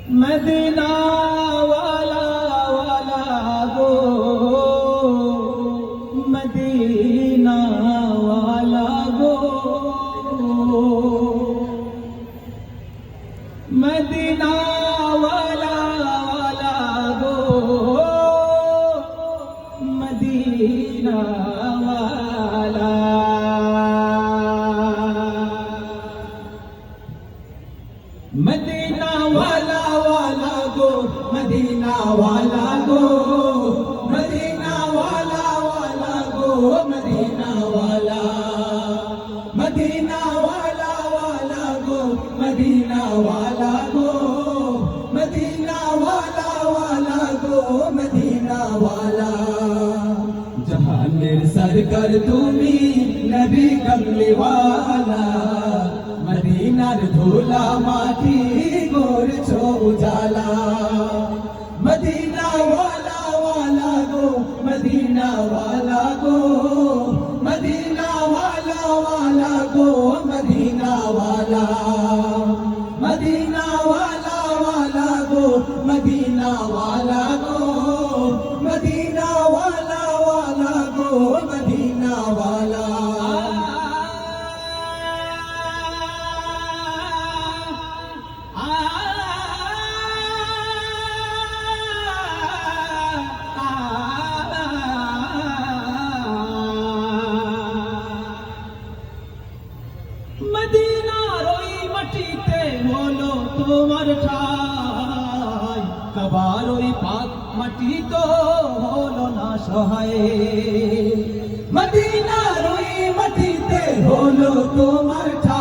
Medina ওয়ালা ওয়ালা গো Medina ওয়ালা গো মদিনা ওয়ালা ওয়ালা গো মদিনা ওয়ালা मदीना वाला वाला गो मदीना वाला गो मदीना वाला वाला गो मदीना वाला मदीना वाला वाला गो मदीना वाला गो मदीना वाला वाला गो मदीना वाला जहानेर सरकार तुमी नबी कमली वाला मदीनार धूला माटी गोरछो उजाला मदीना वाला वाला गो मदीना वाला गो मदीना वाला वाला गो मदीना वाला मदीना वाला वाला गो मदीना वाला गो मदीना वाला वाला गो मदीना वाला মদিনার ওই মাটিতে হলো তোমার ঠাই কাবার ওই পাক মাটি তো হলো না সহায় মদিনার ওই মাটিতে হলো তোমার ঠাই